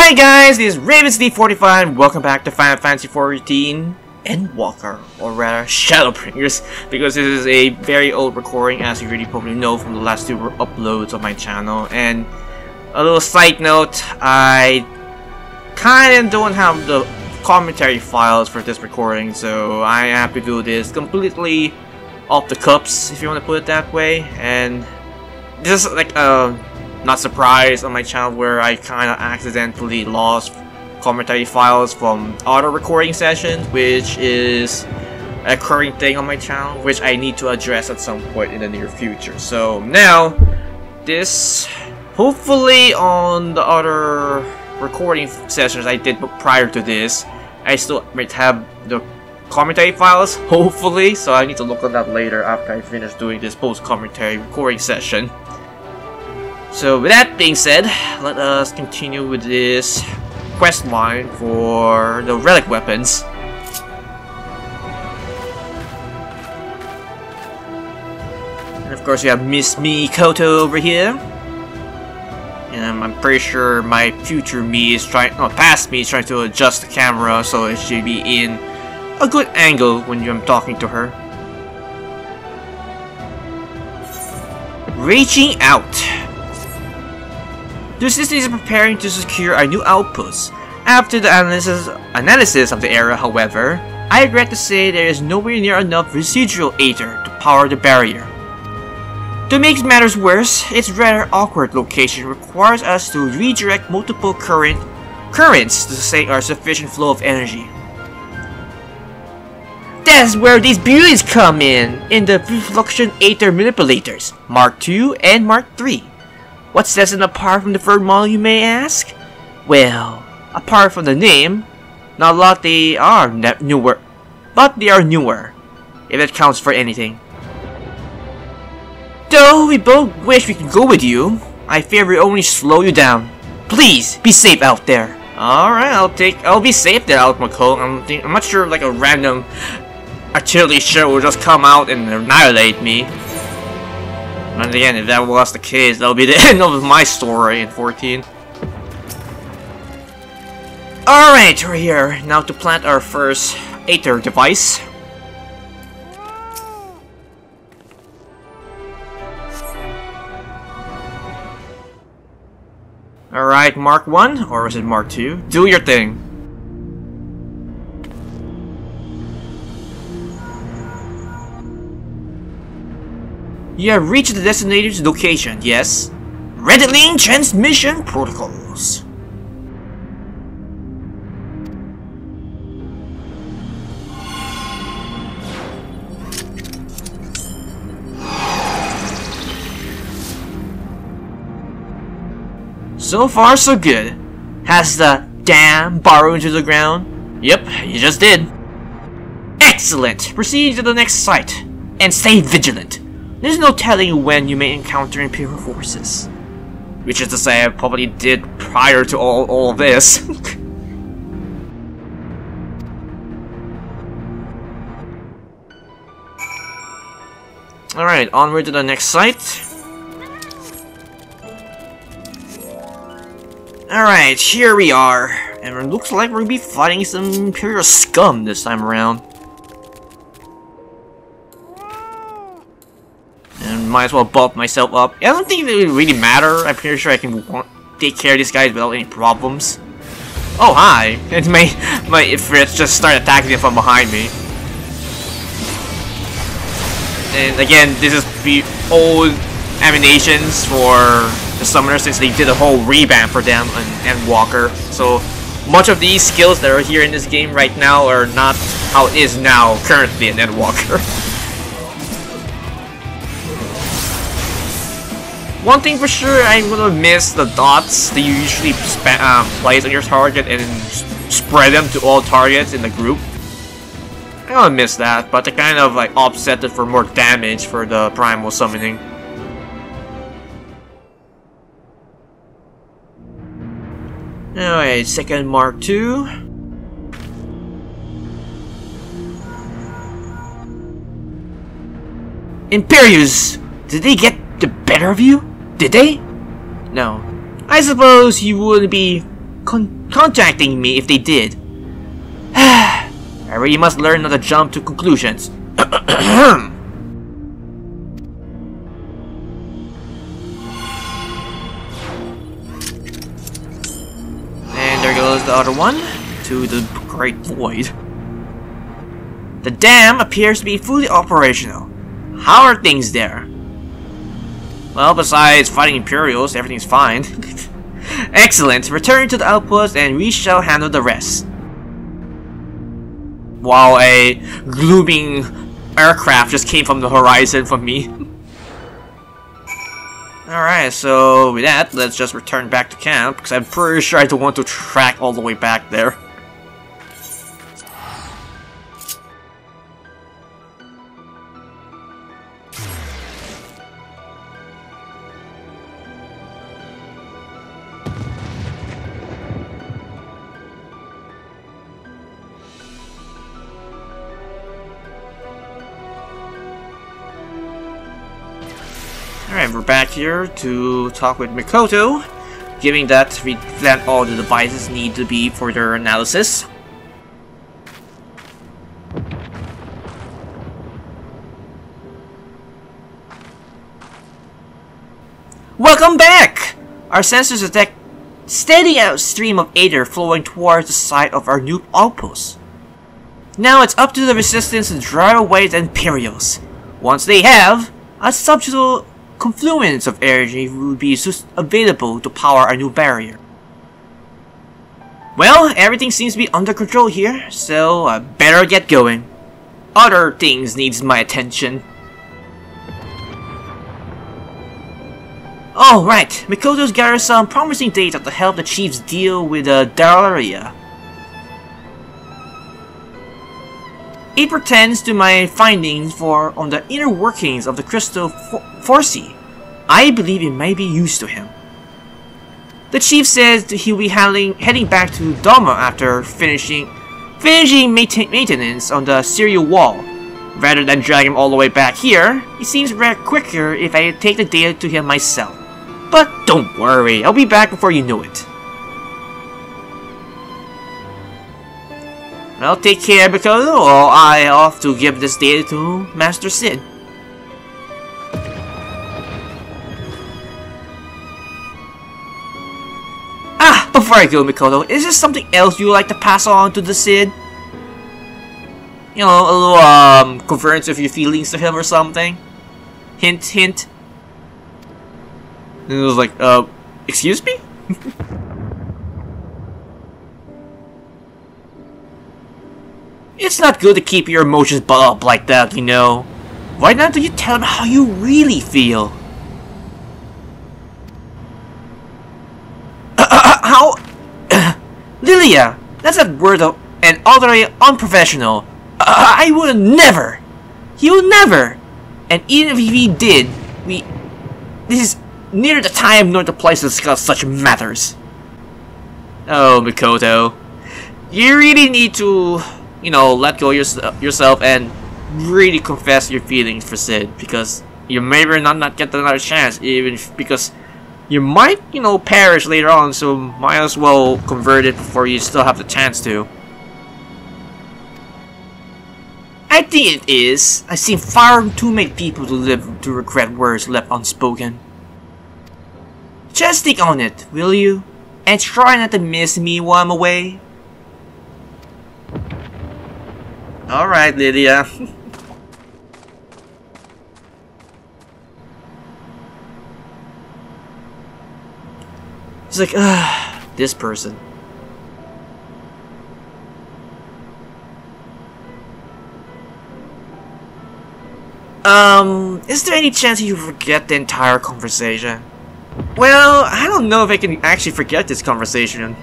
Hey guys, this is Ravensd45 and welcome back to Final Fantasy XIV Endwalker, or rather Shadowbringers, because this is a very old recording, as you already probably know from the last two uploads of my channel. And a little side note, I kinda don't have the commentary files for this recording, so I have to do this completely off the cups, if you want to put it that way. And this is like not surprised on my channel where I kind of accidentally lost commentary files from other recording sessions, which is a recurring thing on my channel, which I need to address at some point in the near future. So now, this, hopefully on the other recording sessions I did prior to this, I still might have the commentary files, hopefully, so I need to look at that later after I finish doing this post-commentary recording session. So with that being said, let us continue with this quest line for the relic weapons. And of course we have Miss Mikoto over here. And I'm pretty sure my future me is trying, no, past me is trying to adjust the camera so it should be in a good angle when I'm talking to her. Reaching out. The system is preparing to secure our new outposts. After the analysis of the area, however, I regret to say there is nowhere near enough residual aether to power the barrier. To make matters worse, its rather awkward location requires us to redirect multiple currents to sustain our sufficient flow of energy. That's where these beauties come in the reflection aether manipulators, Mark II and Mark III. What sets them apart from the third model, you may ask? Well, apart from the name, not a lot they are newer, but they are newer, if that counts for anything. Though we both wish we could go with you, I fear we only slow you down. Please, be safe out there. Alright, I'll be safe there, Mikoto. I'm not sure like a random artillery shell will just come out and annihilate me. And again, if that was the case, that'll be the end of my story in 14. Alright, we're here now to plant our first aether device. Alright, Mark 1, or is it Mark 2? Do your thing. You have reached the destination's location, yes? Readying transmission protocols. So far, so good. Has the dam burrowed into the ground? Yep, you just did. Excellent! Proceed to the next site. And stay vigilant. There's no telling when you may encounter imperial forces. Which is to say, I probably did prior to all of this. Alright, onward to the next site. Alright, here we are. And it looks like we're gonna be fighting some imperial scum this time around. Might as well buff myself up. I don't think it would really matter. I'm pretty sure I can take care of these guys without any problems. Oh, hi! And my Ifrits just start attacking them from behind me. And again, this is the old animations for the summoners since they did a whole revamp for them on Endwalker. So much of these skills that are here in this game right now are not how it is now currently in Endwalker. One thing for sure, I'm gonna miss the dots that you usually place on your target and spread them to all targets in the group. I'm gonna miss that, but to kind of like offset it for more damage for the primal summoning. Alright, second Mark 2. Imperius! Did they get the better of you? Did they? No. I suppose you wouldn't be contacting me if they did. I really must learn not to jump to conclusions. And there goes the other one to the Great Void. The dam appears to be fully operational. How are things there? Well, besides fighting Imperials, everything's fine. Excellent. Return to the outpost and we shall handle the rest. While a glooming aircraft just came from the horizon from me. Alright, so with that, let's just return back to camp, because I'm pretty sure I don't want to track all the way back there. Alright, we're back here to talk with Mikoto, given that we plan all the devices need to be for their analysis. Welcome back! Our sensors detect steady outstream of aether flowing towards the site of our new outpost. Now it's up to the resistance to drive away the Imperials. Once they have, a subtle confluence of energy will be available to power our new barrier. Well, everything seems to be under control here, so I better get going. Other things needs my attention. Oh right, Mikoto's gathered some promising data to help the chiefs deal with the Dalaria. It pertains to my findings on the inner workings of the Crystal Force. I believe it may be used to him. The chief says he'll be heading back to Doma after finishing maintenance on the serial wall. Rather than drag him all the way back here, it seems quicker if I take the data to him myself. But don't worry, I'll be back before you know it. Well, take care, Mikoto, or I off to give this data to Master Sid. Ah, before I go, Mikoto, is there something else you would like to pass on to the Sid? You know, a little, conference of your feelings to him or something? Hint, hint. And it was like, excuse me? It's not good to keep your emotions bottled up like that, you know. Why not do you tell him how you really feel? How? Lilia, that's a word of and utterly unprofessional. I would never. He would never. And even if he did, this is neither the time nor the place to discuss such matters. Oh, Mikoto, you really need to, you know, let go yourself and really confess your feelings for Sid, because you may or not get another chance, even because you might, you know, perish later on, so might as well convert it before you still have the chance to. I think it is. I've seen far too many people to regret words left unspoken. Just think on it, will you? And try not to miss me while I'm away. Alright, Lydia. It's like, this person. Is there any chance you forget the entire conversation? Well, I don't know if I can actually forget this conversation.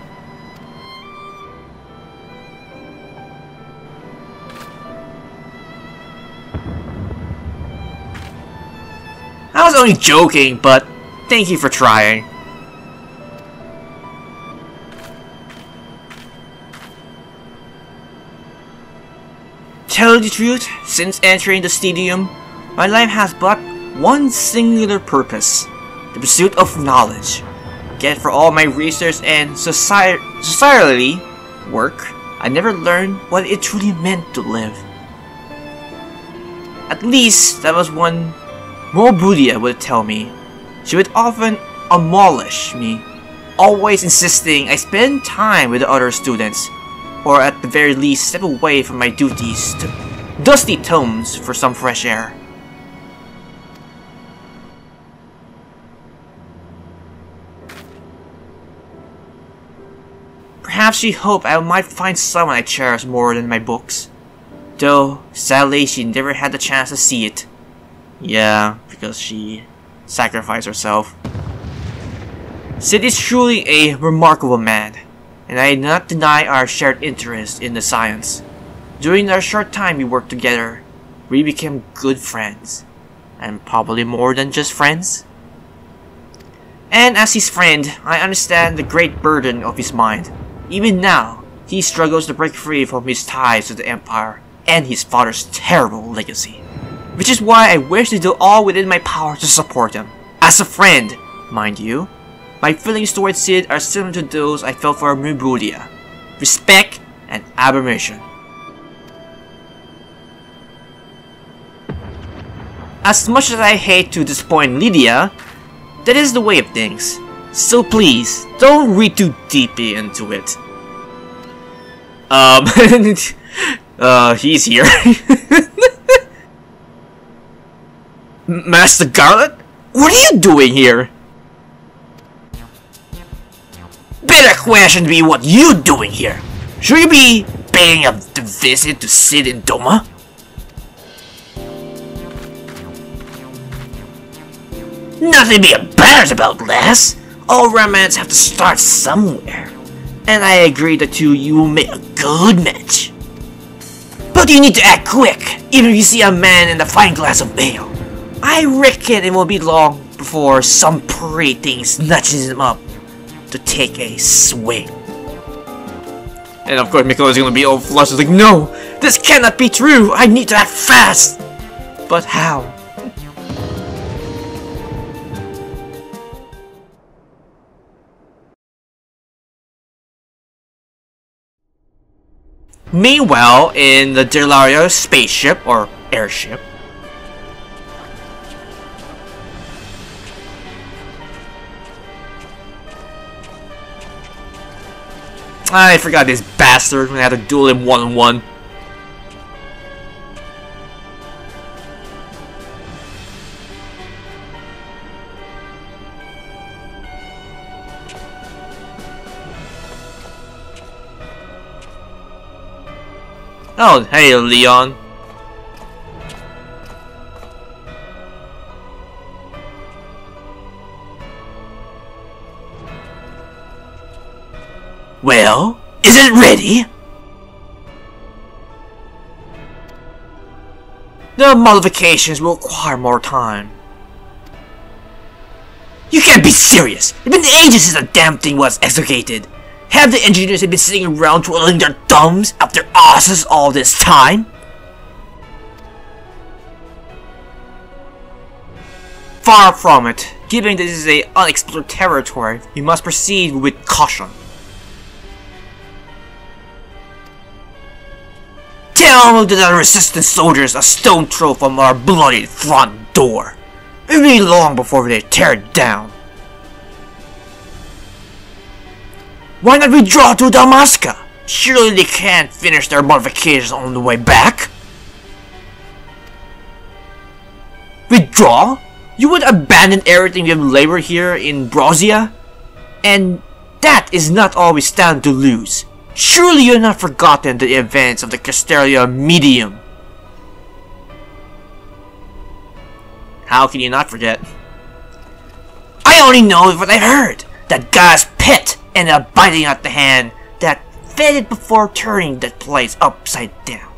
I was only joking, but thank you for trying. Tell you the truth, since entering the stadium, my life has but one singular purpose: the pursuit of knowledge. Yet for all my research and societally work, I never learned what it truly meant to live. At least that was one Mobudia would tell me. She would often admonish me, always insisting I spend time with the other students, or at the very least step away from my duties to dusty tomes for some fresh air. Perhaps she hoped I might find someone I cherish more than my books. Though, sadly, she never had the chance to see it. Yeah, because she sacrificed herself. Sid is truly a remarkable man, and I do not deny our shared interest in the science. During our short time we worked together, we became good friends. And probably more than just friends. And as his friend, I understand the great burden of his mind. Even now, he struggles to break free from his ties to the Empire and his father's terrible legacy. Which is why I wish to do all within my power to support him. As a friend, mind you, my feelings towards Sid are similar to those I felt for Mubudia. Respect and admiration. As much as I hate to disappoint Lydia, that is the way of things. So please, don't read too deeply into it. He's here. Master Garlet? What are you doing here? Better question be what you doing here. Should you be paying a visit to Sid in Doma? Nothing to be embarrassed about, lass. All romance have to start somewhere. And I agree that you will make a good match. But you need to act quick, even if you see a man in a fine glass of ale. I reckon it won't be long before some pretty thing snatches him up to take a swing. And of course Mikoto is gonna be all flushed, like, no! This cannot be true! I need to act fast! But how? Meanwhile, in the Delario spaceship, or airship, I forgot this bastard when I had to duel him one-on-one. Oh, hey, Leon. Well, is it ready? The modifications will require more time. You can't be serious! It's been ages since the damn thing was executed. Have the engineers been sitting around twiddling their thumbs up their asses all this time? Far from it. Given this is an unexplored territory, we must proceed with caution. Tell the resistance soldiers a stone throw from our bloody front door. It will be long before they tear it down. Why not withdraw to Damaska? Surely they can't finish their modifications on the way back? Withdraw? You would abandon everything we have labored here in Brozia? And that is not all we stand to lose. Surely you have not forgotten the events of the Castelia Medium. How can you not forget? I only know what I heard. That guy's pit ended up biting out the hand that fed it before turning that place upside down.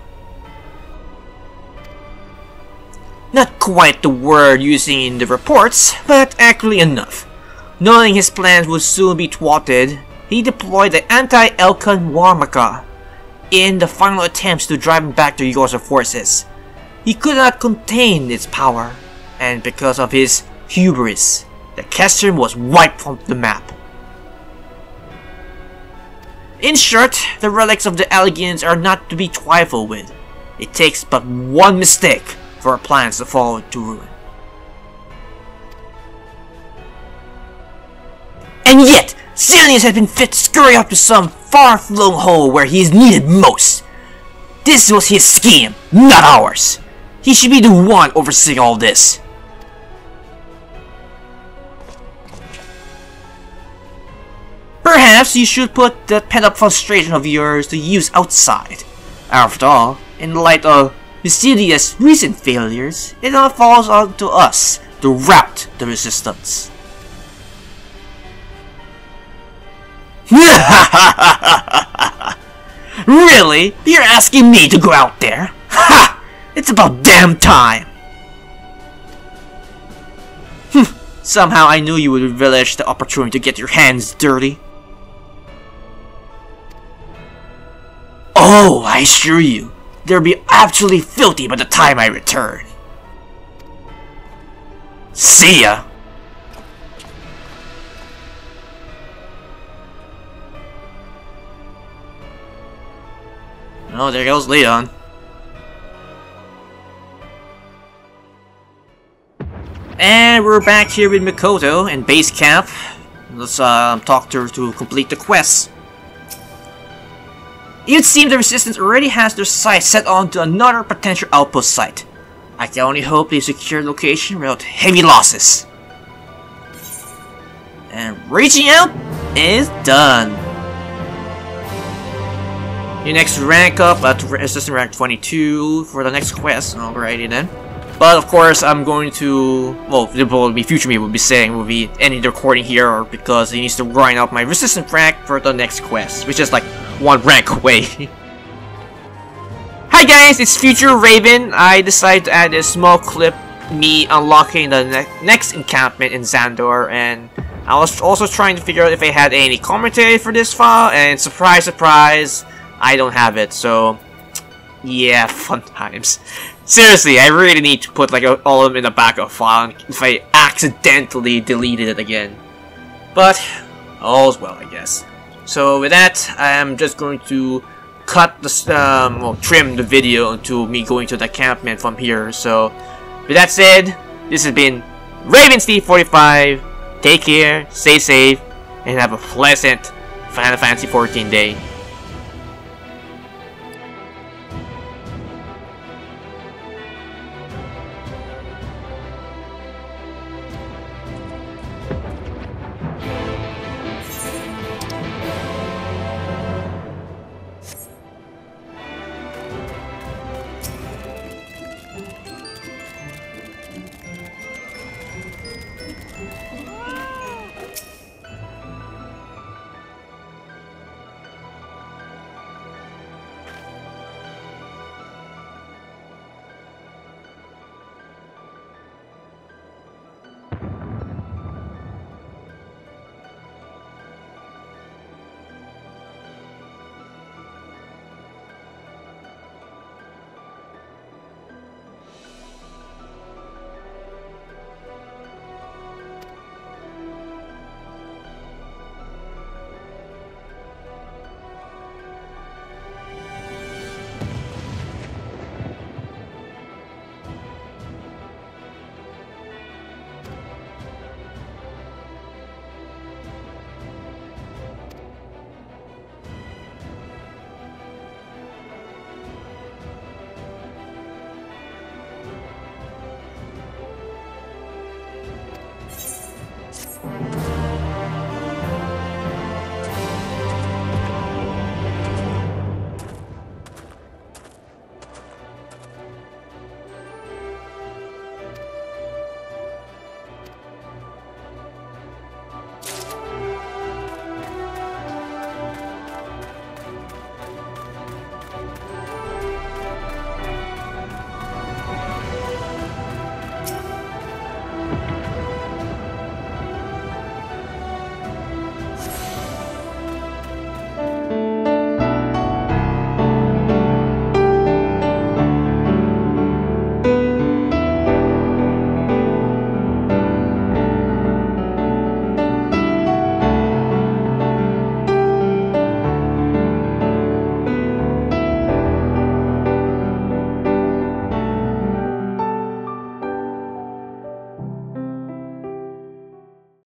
Not quite the word using in the reports, but accurately enough. Knowing his plans would soon be thwarted, he deployed the anti-Elkan Warmaka in the final attempts to drive him back to Yor's forces. He could not contain its power, and because of his hubris, the Castrum was wiped from the map. In short, the relics of the Elegans are not to be trifled with. It takes but one mistake for our plans to fall to ruin. And yet, Zillions has been fit to scurry up to some far-flung hole where he is needed most. This was his scheme, not ours. He should be the one overseeing all this. Perhaps you should put that pent-up frustration of yours to use outside. After all, in light of Misija's recent failures, it all falls on to us to rout the resistance. Really? You're asking me to go out there? Ha! It's about damn time! Somehow I knew you would relish the opportunity to get your hands dirty. Oh, I assure you, they'll be absolutely filthy by the time I return. See ya! Oh, there goes Leon. And we're back here with Mikoto in base camp. Let's talk to her to complete the quest. It would seem the Resistance already has their sights set on to another potential outpost site. I can only hope they secure the location without heavy losses. And reaching out is done. Your next rank up at Resistance rank 22 for the next quest. Alrighty then. But of course, I'm going to, well, future me will be saying will be ending the recording here, or because he needs to grind up my Resistance rank for the next quest, which is like one rank away. Hi guys, it's Future Raven. I decided to add a small clip, me unlocking the next encampment in Xandor, and I was also trying to figure out if I had any commentary for this file, and surprise, surprise, I don't have it, so yeah, fun times. Seriously, I really need to put like all of them in a backup file if I accidentally deleted it again. But all's well, I guess. So with that, I am just going to cut the trim the video into me going to the encampment from here. So with that said, this has been RavenSteve45. Take care, stay safe, and have a pleasant Final Fantasy XIV day.